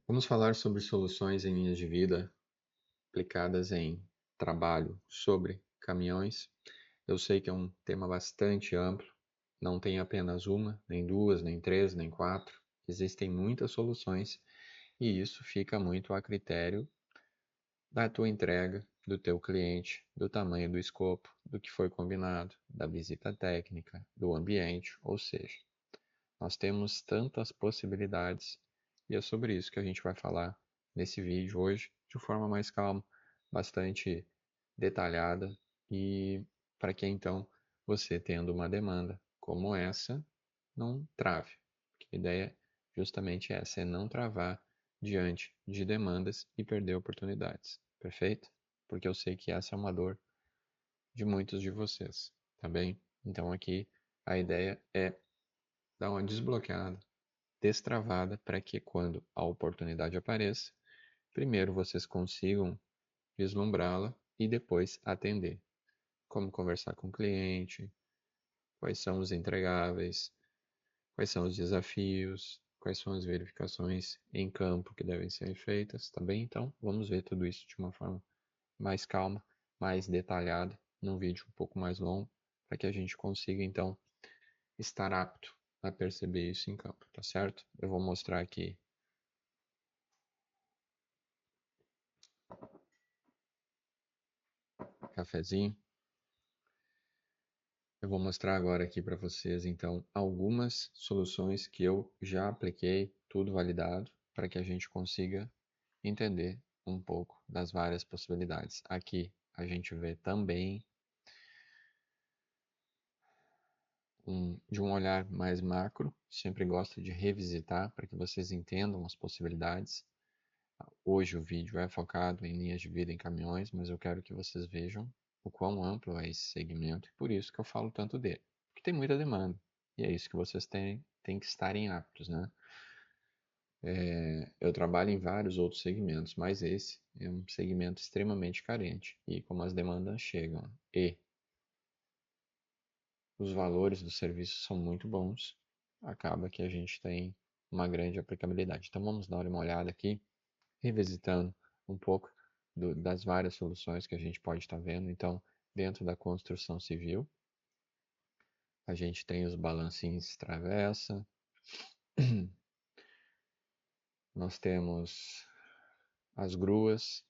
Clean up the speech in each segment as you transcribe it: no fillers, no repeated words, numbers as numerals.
Vamos falar sobre soluções em linhas de vida aplicadas em trabalho sobre caminhões. Eu sei que é um tema bastante amplo, não tem apenas uma, nem duas, nem três, nem quatro. Existem muitas soluções e isso fica muito a critério da tua entrega, do teu cliente, do tamanho do escopo, do que foi combinado, da visita técnica, do ambiente, ou seja, nós temos tantas possibilidades e é sobre isso que a gente vai falar nesse vídeo hoje, de forma mais calma, bastante detalhada e para que então você tendo uma demanda como essa, não trave. Porque a ideia justamente essa, é não travar diante de demandas e perder oportunidades. Perfeito? Porque eu sei que essa é uma dor de muitos de vocês, tá bem? Então aqui a ideia é dar uma desbloqueada, destravada, para que quando a oportunidade apareça, primeiro vocês consigam vislumbrá-la e depois atender. Como conversar com o cliente, quais são os entregáveis, quais são os desafios, quais são as verificações em campo que devem ser feitas, tá bem? Então, vamos ver tudo isso de uma forma mais calma, mais detalhada, num vídeo um pouco mais longo, para que a gente consiga então estar apto a perceber isso em campo, tá certo? Eu vou mostrar aqui cafezinho. Eu vou mostrar agora aqui para vocês, então, algumas soluções que eu já apliquei, tudo validado, para que a gente consiga entender um pouco das várias possibilidades. Aqui a gente vê também de um olhar mais macro, sempre gosto de revisitar para que vocês entendam as possibilidades. Hoje o vídeo é focado em linhas de vida em caminhões, mas eu quero que vocês vejam o quão amplo é esse segmento e por isso que eu falo tanto dele. Porque tem muita demanda e é isso que vocês têm que estarem aptos, né? Eu trabalho em vários outros segmentos, mas esse é um segmento extremamente carente e como as demandas chegam e os valores do serviço são muito bons, acaba que a gente tem uma grande aplicabilidade. Então vamos dar uma olhada aqui revisitando um pouco das várias soluções que a gente pode estar vendo. Então, dentro da construção civil, a gente tem os balancinhos travessa, nós temos as gruas,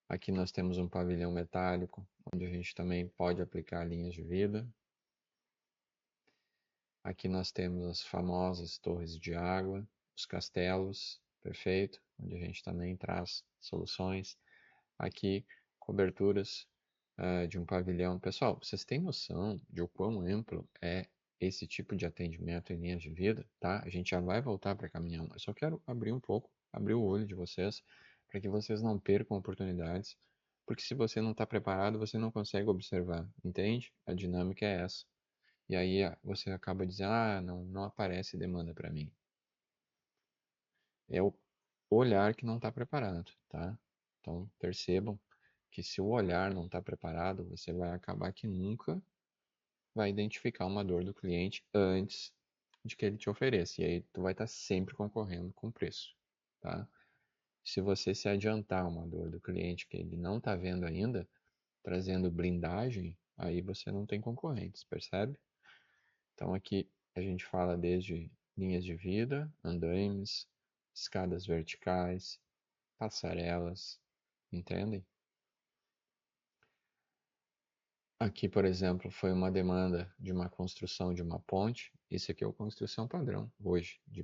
aqui nós temos um pavilhão metálico, onde a gente também pode aplicar linhas de vida. Aqui nós temos as famosas torres de água, os castelos, perfeito, onde a gente também traz soluções. Aqui, coberturas de um pavilhão. Pessoal, vocês têm noção de o quão amplo é esse tipo de atendimento em linhas de vida, tá? A gente já vai voltar para caminhão. Eu só quero abrir um pouco, abrir o olho de vocês, para que vocês não percam oportunidades, porque se você não está preparado, você não consegue observar, entende? A dinâmica é essa. E aí você acaba dizendo, não aparece demanda para mim. É o olhar que não está preparado, tá? Então percebam que se o olhar não está preparado, você vai acabar que nunca vai identificar uma dor do cliente antes de que ele te ofereça. E aí tu vai estar sempre concorrendo com o preço, tá? Se você se adiantar uma dor do cliente que ele não está vendo ainda, trazendo blindagem, aí você não tem concorrentes, percebe? Então aqui a gente fala desde linhas de vida, andaimes, escadas verticais, passarelas, entendem? Aqui, por exemplo, foi uma demanda de uma construção de uma ponte. Isso aqui é a construção padrão hoje de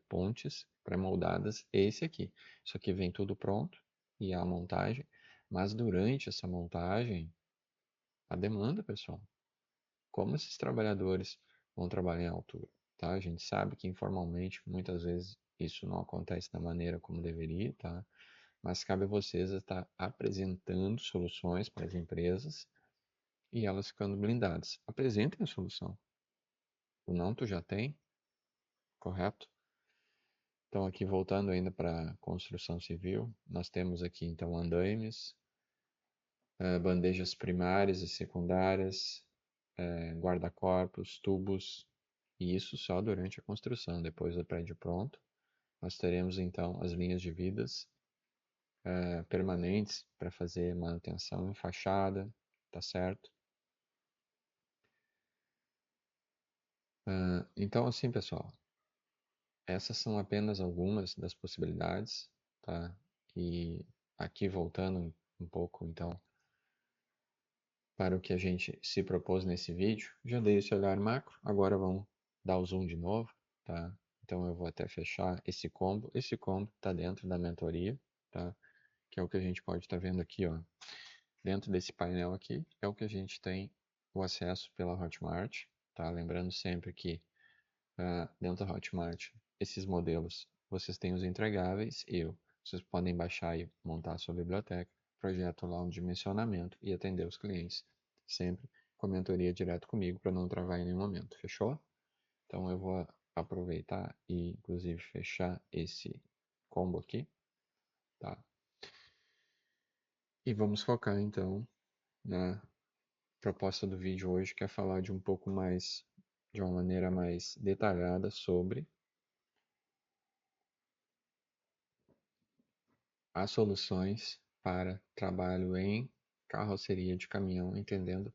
pontes pré-moldadas. Esse aqui. Isso aqui vem tudo pronto e a montagem. Mas durante essa montagem, a demanda, pessoal, como esses trabalhadores vão trabalhar em altura, tá? A gente sabe que informalmente muitas vezes isso não acontece da maneira como deveria, tá? Mas cabe a vocês estar apresentando soluções para as empresas e elas ficando blindadas. Apresentem a solução. O não tu já tem, correto? Então aqui voltando ainda para a construção civil, nós temos aqui então andaimes, bandejas primárias e secundárias, guarda-corpos, tubos, e isso só durante a construção. Depois do prédio pronto, nós teremos então as linhas de vidas permanentes para fazer manutenção em fachada, tá certo? Então assim, pessoal, essas são apenas algumas das possibilidades, tá? E aqui voltando um pouco então para o que a gente se propôs nesse vídeo, já dei esse olhar macro, agora vamos dar o zoom de novo, tá? Então eu vou até fechar esse combo está dentro da mentoria, tá? Que é o que a gente pode estar vendo aqui, ó. Dentro desse painel aqui é o que a gente tem o acesso pela Hotmart, tá? Lembrando sempre que dentro da Hotmart, esses modelos, vocês têm os entregáveis e vocês podem baixar e montar a sua biblioteca, projeto lá um dimensionamento e atender os clientes, sempre com a mentoria direto comigo para não travar em nenhum momento, fechou? Então eu vou aproveitar e inclusive fechar esse combo aqui, tá? E vamos focar então na proposta do vídeo hoje, que é falar de um pouco mais, de uma maneira mais detalhada sobre as soluções para trabalho em carroceria de caminhão, entendendo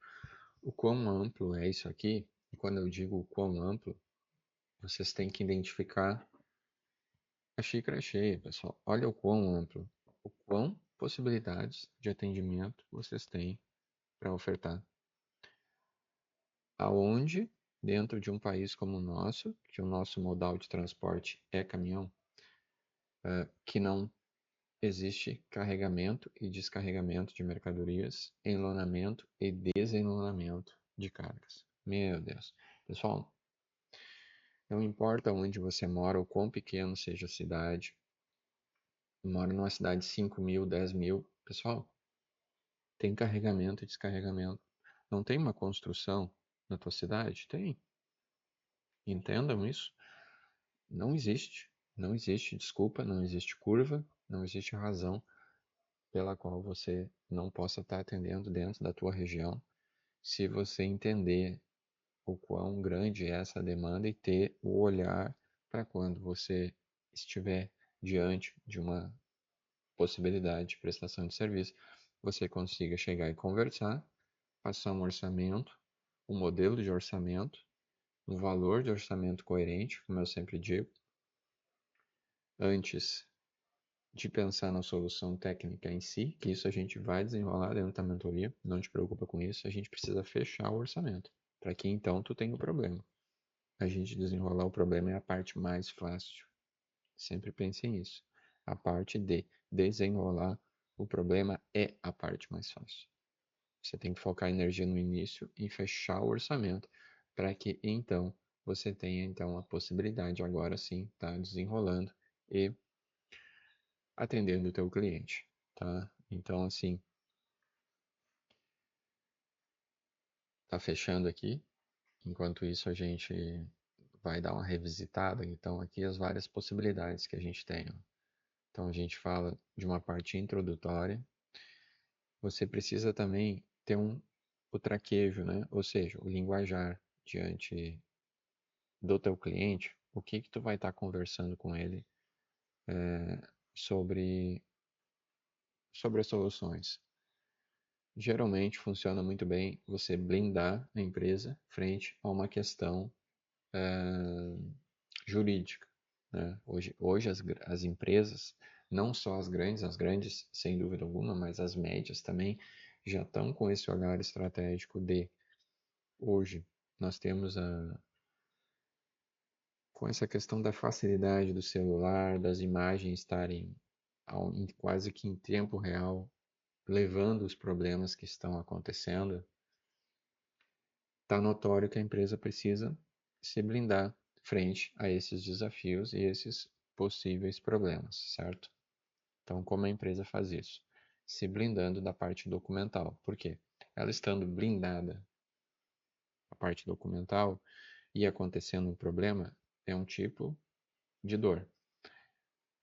o quão amplo é isso aqui. E quando eu digo o quão amplo, vocês têm que identificar a xícara cheia, pessoal. Olha o quão amplo, o quão possibilidades de atendimento vocês têm para ofertar. Aonde, dentro de um país como o nosso, que o nosso modal de transporte é caminhão, que não existe carregamento e descarregamento de mercadorias, enlonamento e desenlonamento de cargas. Meu Deus. Pessoal, não importa onde você mora ou quão pequeno seja a cidade, mora numa cidade de 5 mil, 10 mil, pessoal, tem carregamento e descarregamento. Não tem uma construção na tua cidade? Tem. Entendam isso. Não existe. Não existe desculpa, não existe curva, não existe razão pela qual você não possa estar atendendo dentro da tua região, se você entender o quão grande é essa demanda e ter o olhar para quando você estiver diante de uma possibilidade de prestação de serviço, você consiga chegar e conversar, passar um orçamento, um modelo de orçamento, um valor de orçamento coerente, como eu sempre digo, antes de pensar na solução técnica em si, que isso a gente vai desenrolar dentro da mentoria, não te preocupa com isso, a gente precisa fechar o orçamento, para que então tu tenha o problema. A gente desenrolar o problema é a parte mais fácil. Sempre pense nisso. A parte de desenrolar o problema é a parte mais fácil. Você tem que focar a energia no início em fechar o orçamento, para que então você tenha então a possibilidade agora sim, tá desenrolando e atendendo o teu cliente, tá? Então, assim, tá fechando aqui. Enquanto isso, a gente vai dar uma revisitada, então, aqui as várias possibilidades que a gente tem, ó. Então, a gente fala de uma parte introdutória. Você precisa também ter o traquejo, né? Ou seja, o linguajar diante do teu cliente. O que que tu vai estar conversando com ele sobre, sobre as soluções. Geralmente funciona muito bem você blindar a empresa frente a uma questão jurídica, né? Hoje as empresas, não só as grandes sem dúvida alguma, mas as médias também já estão com esse olhar estratégico de hoje nós temos com essa questão da facilidade do celular, das imagens estarem quase que em tempo real, levando os problemas que estão acontecendo, está notório que a empresa precisa se blindar frente a esses desafios e esses possíveis problemas, certo? Então, como a empresa faz isso? Se blindando da parte documental. Por quê? Ela estando blindada a parte documental e acontecendo um problema, é um tipo de dor.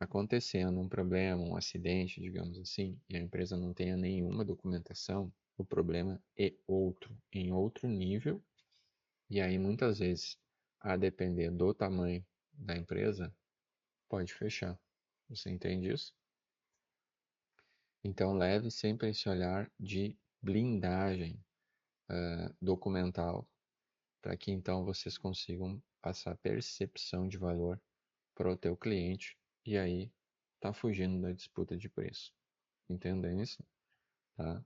Acontecendo um problema, um acidente, digamos assim, e a empresa não tenha nenhuma documentação, o problema é outro, em outro nível. E aí, muitas vezes, a depender do tamanho da empresa, pode fechar. Você entende isso? Então leve sempre esse olhar de blindagem documental para que então vocês consigam passar percepção de valor para o teu cliente e aí tá fugindo da disputa de preço. Entendem isso? Tá?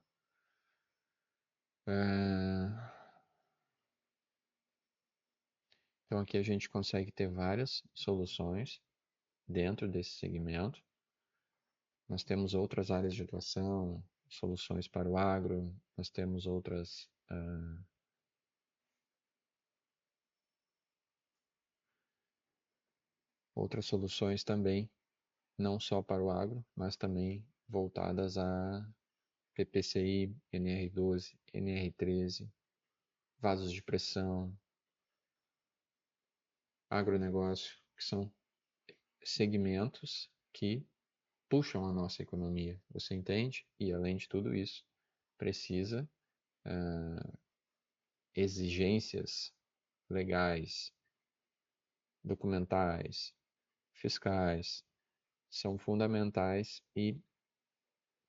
Então aqui a gente consegue ter várias soluções dentro desse segmento. Nós temos outras áreas de atuação, soluções para o agro, nós temos outras soluções também, não só para o agro, mas também voltadas a PPCI, NR12, NR13, vasos de pressão, agronegócio, que são segmentos que puxam a nossa economia, você entende? E além de tudo isso, precisa exigências legais, documentais, fiscais, são fundamentais e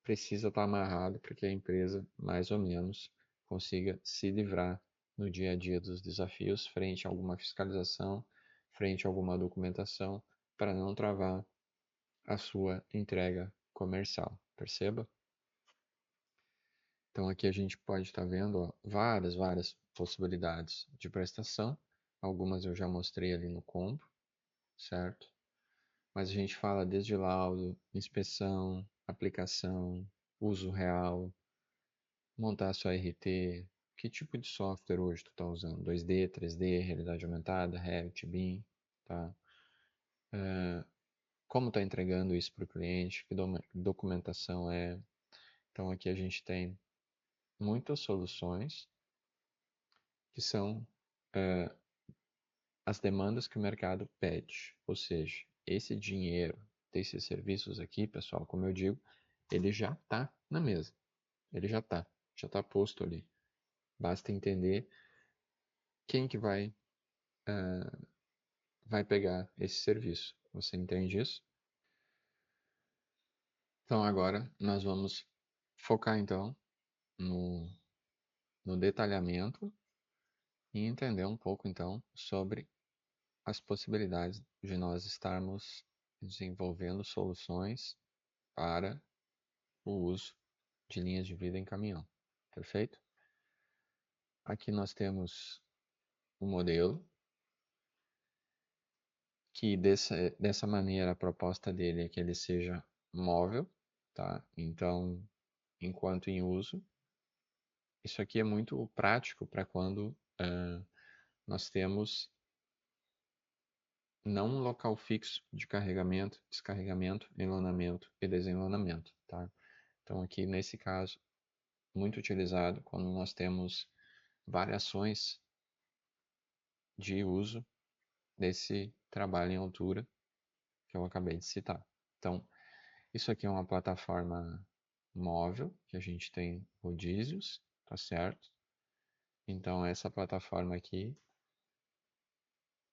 precisa estar amarrado para que a empresa, mais ou menos, consiga se livrar no dia a dia dos desafios frente a alguma fiscalização, frente a alguma documentação, para não travar a sua entrega comercial. Perceba? Então aqui a gente pode estar vendo várias possibilidades de prestação. Algumas eu já mostrei ali no combo, certo? Mas a gente fala desde laudo, inspeção, aplicação, uso real, montar sua RT, que tipo de software hoje tu está usando? 2D, 3D, realidade aumentada, Revit, BIM, tá? Como está entregando isso para o cliente? Que documentação é? Então aqui a gente tem muitas soluções que são as demandas que o mercado pede. Ou seja, esse dinheiro desses serviços aqui, pessoal, como eu digo, ele já está na mesa. Ele já está posto ali. Basta entender quem que vai pegar esse serviço. Você entende isso? Então agora nós vamos focar então no, no detalhamento e entender um pouco então sobre as possibilidades de nós estarmos desenvolvendo soluções para o uso de linhas de vida em caminhão. Perfeito? Aqui nós temos um modelo que dessa maneira a proposta dele é que ele seja móvel, tá? Então, enquanto em uso, isso aqui é muito prático para quando nós temos não um local fixo de carregamento, descarregamento, enlanamento e desenlanamento, tá? Então aqui nesse caso, muito utilizado quando nós temos variações de uso desse trabalho em altura que eu acabei de citar. Então, isso aqui é uma plataforma móvel, que a gente tem rodízios, tá certo? Então, essa plataforma aqui,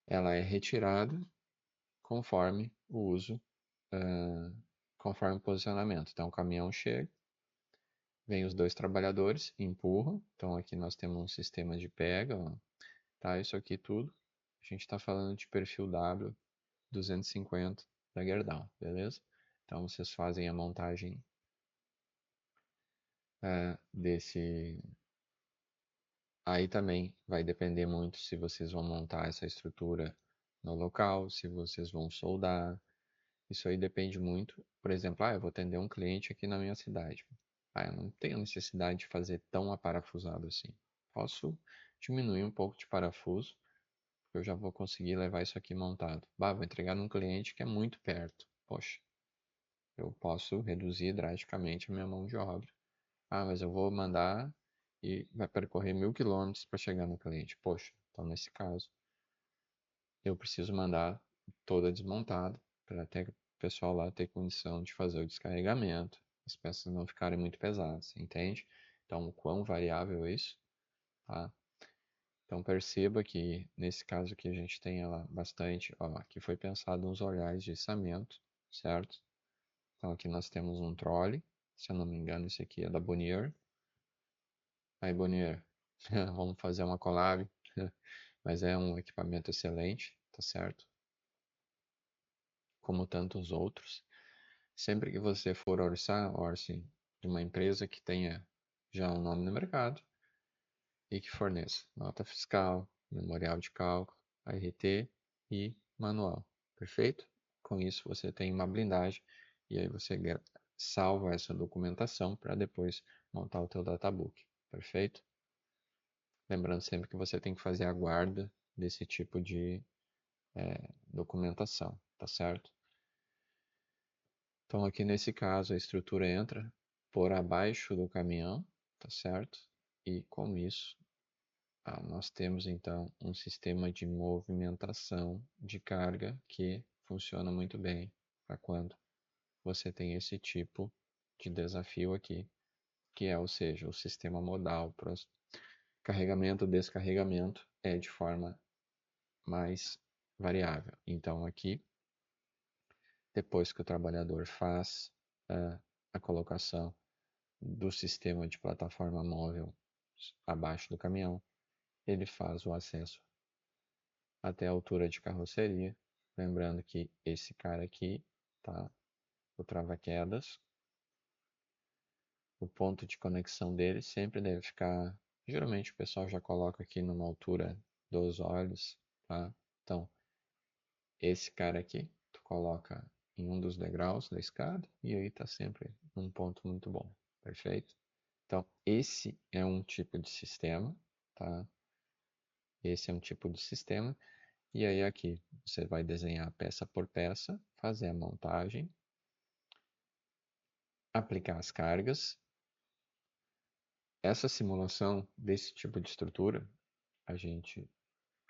ela é retirada conforme o uso, conforme o posicionamento. Então, o caminhão chega, vem os dois trabalhadores, empurram. Então, aqui nós temos um sistema de pega, ó, tá? Isso aqui tudo. A gente está falando de perfil W 250 da Gerdau, beleza? Então, vocês fazem a montagem desse. Aí também vai depender muito se vocês vão montar essa estrutura no local, se vocês vão soldar. Isso aí depende muito. Por exemplo, eu vou atender um cliente aqui na minha cidade. Eu não tenho necessidade de fazer tão aparafusado assim. Posso diminuir um pouco de parafuso, porque eu já vou conseguir levar isso aqui montado. Vou entregar num cliente que é muito perto. Poxa, eu posso reduzir drasticamente a minha mão de obra. Mas eu vou mandar e vai percorrer 1.000 quilômetros para chegar no cliente. Poxa, então nesse caso, eu preciso mandar toda desmontada para até o pessoal lá ter condição de fazer o descarregamento, as peças não ficarem muito pesadas, entende? Então, o quão variável é isso, tá? Então perceba que nesse caso aqui a gente tem ela bastante, ó, aqui foi pensado uns olhares de içamento, certo? Então aqui nós temos um trolley, se eu não me engano esse aqui é da Bonnier. Aí Bonnier, vamos fazer uma collab, mas é um equipamento excelente, tá certo? Como tantos outros. Sempre que você for orçar, orce de uma empresa que tenha já um nome no mercado e que forneça nota fiscal, memorial de cálculo, ART e manual. Perfeito? Com isso você tem uma blindagem e aí você salva essa documentação para depois montar o teu databook. Perfeito? Lembrando sempre que você tem que fazer a guarda desse tipo de documentação, tá certo? Então aqui nesse caso a estrutura entra por abaixo do caminhão, tá certo? E com isso nós temos então um sistema de movimentação de carga que funciona muito bem para quando você tem esse tipo de desafio aqui, que é, ou seja, o sistema modal para carregamento e descarregamento é de forma mais variável. Então aqui, depois que o trabalhador faz a colocação do sistema de plataforma móvel abaixo do caminhão, ele faz o acesso até a altura de carroceria. Lembrando que esse cara aqui, tá? O trava-quedas, o ponto de conexão dele sempre deve ficar. Geralmente o pessoal já coloca aqui numa altura dos olhos, tá? Então, esse cara aqui, tu coloca em um dos degraus da escada e aí tá sempre num ponto muito bom, perfeito? Então, esse é um tipo de sistema, tá? Esse é um tipo de sistema. E aí aqui você vai desenhar peça por peça, fazer a montagem, aplicar as cargas. Essa simulação desse tipo de estrutura a gente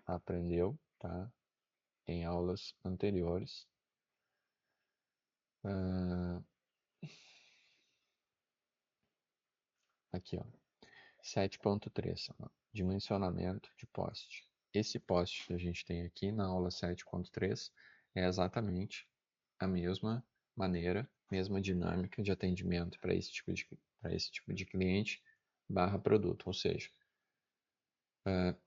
aprendeu, tá? Em aulas anteriores. Ah, aqui, ó. 7.3, ó, dimensionamento de poste. Esse poste que a gente tem aqui na aula 7.3 é exatamente a mesma maneira, mesma dinâmica de atendimento para esse tipo de cliente barra produto. Ou seja,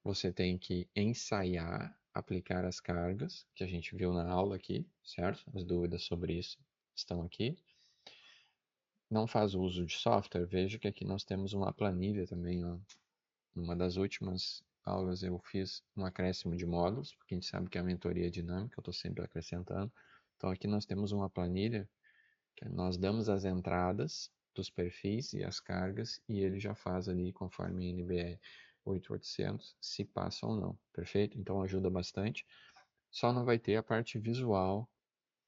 você tem que ensaiar, aplicar as cargas que a gente viu na aula aqui, certo? As dúvidas sobre isso estão aqui. Não faz uso de software, veja que aqui nós temos uma planilha também, ó. Uma das últimas aulas eu fiz um acréscimo de módulos, porque a gente sabe que a mentoria é dinâmica, eu estou sempre acrescentando. Então aqui nós temos uma planilha que nós damos as entradas dos perfis e as cargas e ele já faz ali conforme NBR 8800 se passa ou não, perfeito? Então ajuda bastante. Só não vai ter a parte visual,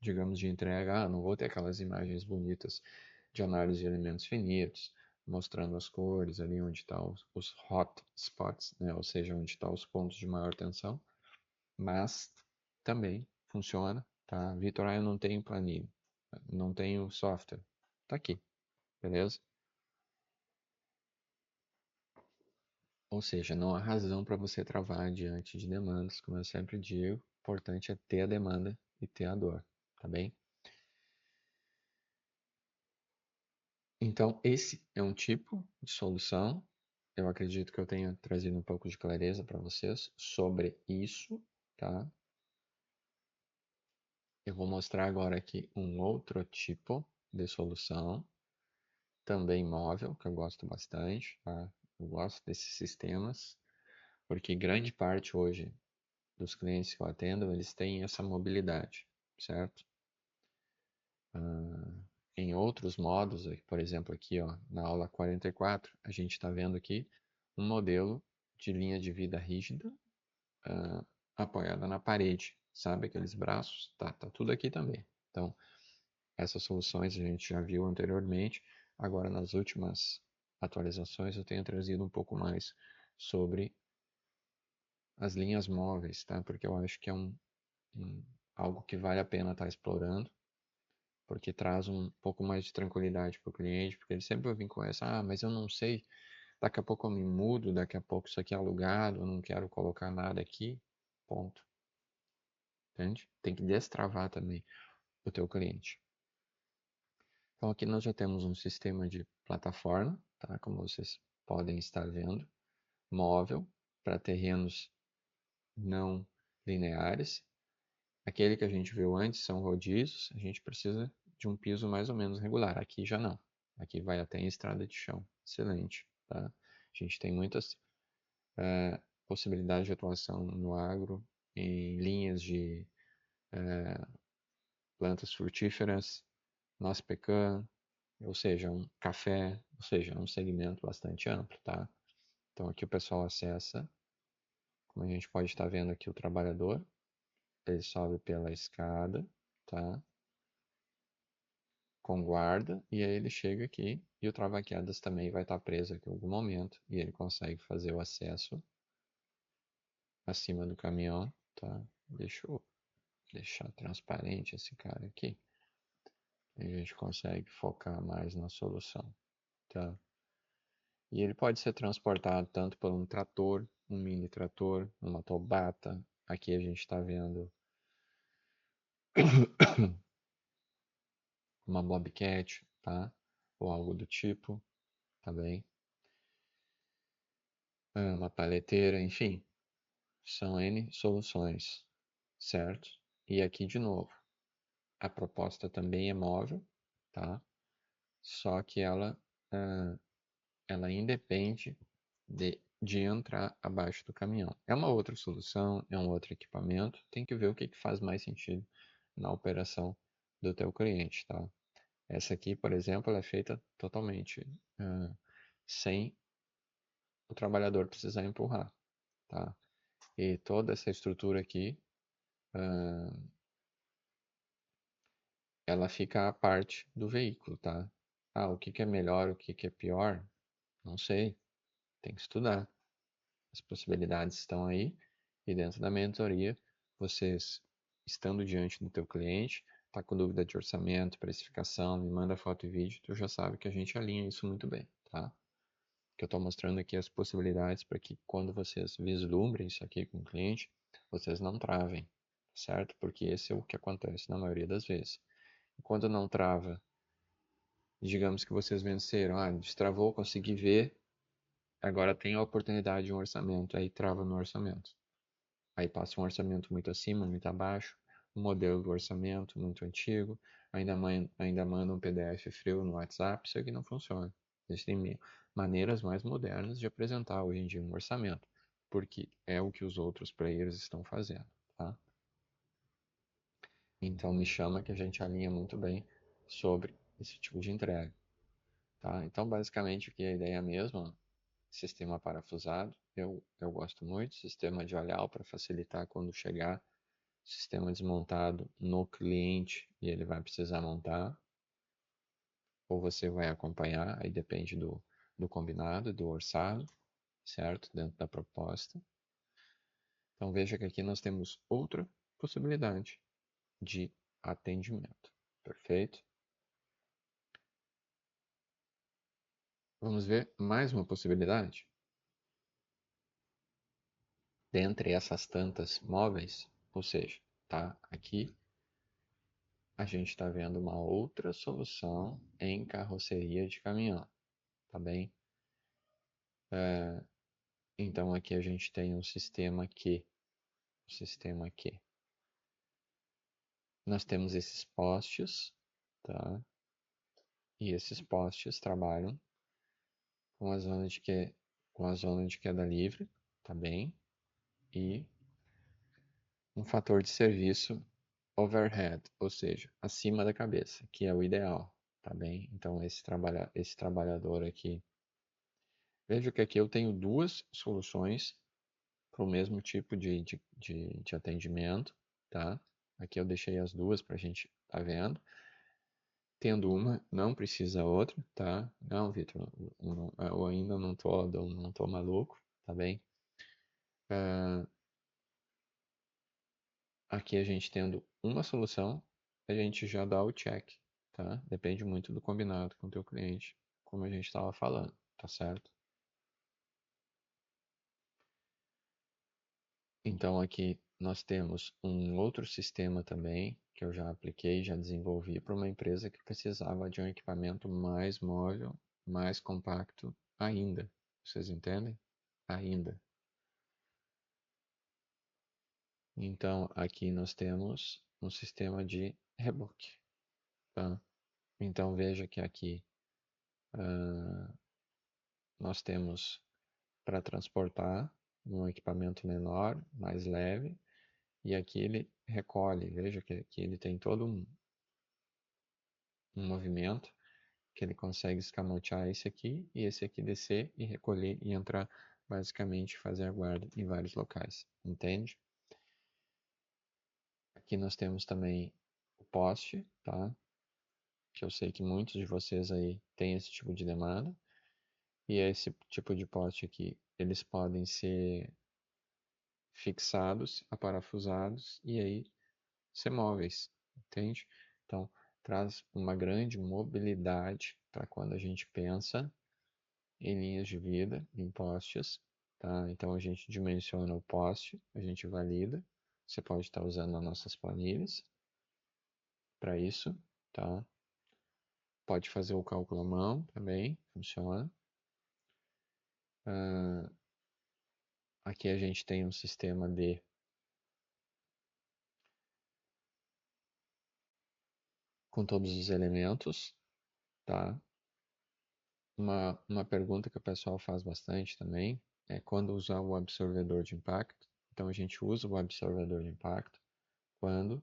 digamos, de entrega. Não vou ter aquelas imagens bonitas de análise de elementos finitos, mostrando as cores ali onde estão os hot spots, né? Ou seja, onde estão os pontos de maior tensão, mas também funciona, tá? Vitor, eu não tenho planilha, não tenho software, tá aqui, beleza? Ou seja, não há razão para você travar diante de demandas, como eu sempre digo, o importante é ter a demanda e ter a dor, tá bem? Então, esse é um tipo de solução. Eu acredito que eu tenha trazido um pouco de clareza para vocês sobre isso, tá? Eu vou mostrar agora aqui um outro tipo de solução, também móvel, que eu gosto bastante, tá? Eu gosto desses sistemas, porque grande parte hoje dos clientes que eu atendo, eles têm essa mobilidade, certo? Em outros modos, por exemplo, aqui ó, na aula 44, a gente está vendo aqui um modelo de linha de vida rígida apoiada na parede, sabe aqueles braços? Tá tudo aqui também. Então, essas soluções a gente já viu anteriormente, agora nas últimas atualizações eu tenho trazido um pouco mais sobre as linhas móveis, tá? Porque eu acho que é algo que vale a pena estar explorando, porque traz um pouco mais de tranquilidade para o cliente, porque ele sempre vai vir com essa, mas eu não sei Daqui a pouco eu me mudo, daqui a pouco isso aqui é alugado, eu não quero colocar nada aqui, ponto. Entende? Tem que destravar também o teu cliente. Então aqui nós já temos um sistema de plataforma, tá? Como vocês podem estar vendo, móvel para terrenos não lineares. Aquele que a gente viu antes são rodízios, a gente precisa de um piso mais ou menos regular. Aqui já não. Aqui vai até em estrada de chão. Excelente, tá? A gente tem muitas possibilidades de atuação no agro, em linhas de plantas frutíferas, noz pecan, ou seja, um café, ou seja, um segmento bastante amplo, tá? Então aqui o pessoal acessa, como a gente pode estar vendo aqui o trabalhador, ele sobe pela escada, tá? Com guarda, e aí ele chega aqui e o trava-quedas também vai estar preso aqui em algum momento e ele consegue fazer o acesso acima do caminhão, tá? Deixa eu deixar transparente esse cara aqui. E a gente consegue focar mais na solução, tá? E ele pode ser transportado tanto por um trator, um mini trator, uma tobata. Aqui a gente está vendo uma bobcat, tá? Ou algo do tipo, tá bem? Uma paleteira, enfim, são N soluções, certo? E aqui de novo, a proposta também é móvel, tá? Só que ela independe de entrar abaixo do caminhão. É uma outra solução, é um outro equipamento, tem que ver o que faz mais sentido na operação do teu cliente, tá? Essa aqui, por exemplo, ela é feita totalmente sem o trabalhador precisar empurrar, tá? E toda essa estrutura aqui, ela fica à parte do veículo, tá? Ah, o que que é melhor, o que que é pior? Não sei, tem que estudar. As possibilidades estão aí e dentro da mentoria, vocês estando diante do teu cliente, tá com dúvida de orçamento, precificação, me manda foto e vídeo, tu já sabe que a gente alinha isso muito bem, tá? Que eu estou mostrando aqui as possibilidades para que quando vocês vislumbrem isso aqui com o cliente, vocês não travem, certo? Porque esse é o que acontece na maioria das vezes. Quando não trava, digamos que vocês venceram, destravou, consegui ver, agora tem a oportunidade de um orçamento, aí trava no orçamento. Aí passa um orçamento muito acima, muito abaixo, um modelo do orçamento muito antigo, ainda manda um PDF frio no WhatsApp, isso aqui não funciona. Existem maneiras mais modernas de apresentar hoje em dia um orçamento, porque é o que os outros players estão fazendo, tá? Então me chama que a gente alinha muito bem sobre esse tipo de entrega, tá? Então basicamente aqui a ideia é a mesma, sistema parafusado, eu gosto muito, sistema de olhar para facilitar quando chegar sistema desmontado no cliente e ele vai precisar montar, ou você vai acompanhar, aí depende do combinado, do orçado, certo? Dentro da proposta. Então veja que aqui nós temos outra possibilidade de atendimento, perfeito? Vamos ver mais uma possibilidade? Dentre essas tantas móveis, ou seja, tá aqui a gente está vendo uma outra solução em carroceria de caminhão, tá bem? Então aqui a gente tem um sistema que nós temos esses postes, tá? E esses postes trabalham com a zona de queda livre, tá bem? E um fator de serviço overhead, ou seja, acima da cabeça, que é o ideal, tá bem? Então esse trabalhador aqui, veja que aqui eu tenho duas soluções para o mesmo tipo de atendimento, tá? Aqui eu deixei as duas para a gente tá vendo. Tendo uma, não precisa outra, tá? Não, Vitor, eu ainda não tô maluco, tá bem? Aqui a gente tendo uma solução, a gente já dá o check, tá? Depende muito do combinado com o teu cliente, como a gente estava falando, tá certo? Então aqui nós temos um outro sistema também que eu já apliquei, já desenvolvi para uma empresa que precisava de um equipamento mais móvel, mais compacto ainda. Vocês entendem? Ainda. Então aqui nós temos um sistema de reboque, tá? Então veja que aqui nós temos para transportar um equipamento menor, mais leve, e aqui ele recolhe. Veja que aqui ele tem todo um movimento que ele consegue escamotear esse aqui descer e recolher e entrar, basicamente fazer a guarda em vários locais, entende? Aqui nós temos também o poste, tá? Que eu sei que muitos de vocês aí têm esse tipo de demanda, e esse tipo de poste aqui, eles podem ser fixados, aparafusados e aí ser móveis, entende? Então, traz uma grande mobilidade para quando a gente pensa em linhas de vida, em postes, tá? Então a gente dimensiona o poste, a gente valida. Você pode estar usando as nossas planilhas para isso, tá? Pode fazer o cálculo à mão também, funciona. Aqui a gente tem um sistema de com todos os elementos, tá? Uma pergunta que o pessoal faz bastante também é quando usar o absorvedor de impacto. Então a gente usa o absorvedor de impacto quando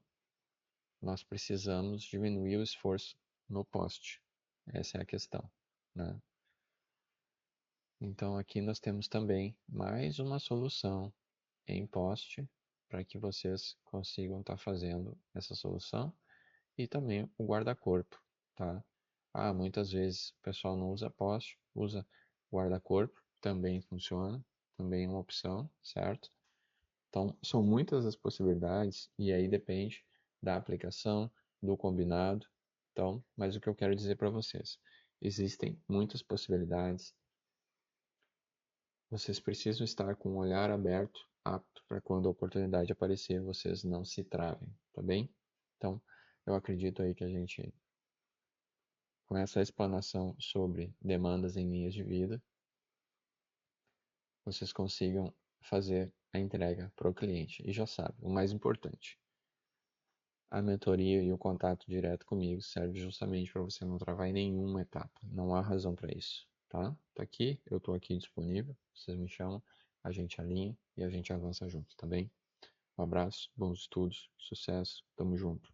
nós precisamos diminuir o esforço no poste. Essa é a questão, né? Então aqui nós temos também mais uma solução em poste para que vocês consigam estar fazendo essa solução e também o guarda-corpo, tá? Ah, muitas vezes o pessoal não usa poste, usa guarda-corpo, também funciona, também é uma opção, certo? Então, são muitas as possibilidades e aí depende da aplicação, do combinado. Então, mas o que eu quero dizer para vocês, existem muitas possibilidades. Vocês precisam estar com o olhar aberto, apto para quando a oportunidade aparecer, vocês não se travem, tá bem? Então, eu acredito aí que a gente, com essa explanação sobre demandas em linhas de vida, vocês consigam fazer a entrega para o cliente. E já sabe, o mais importante, a mentoria e o contato direto comigo serve justamente para você não travar em nenhuma etapa. Não há razão para isso, tá? Tá aqui, eu estou aqui disponível. Vocês me chamam, a gente alinha e a gente avança junto, tá bem? Um abraço, bons estudos, sucesso, tamo junto.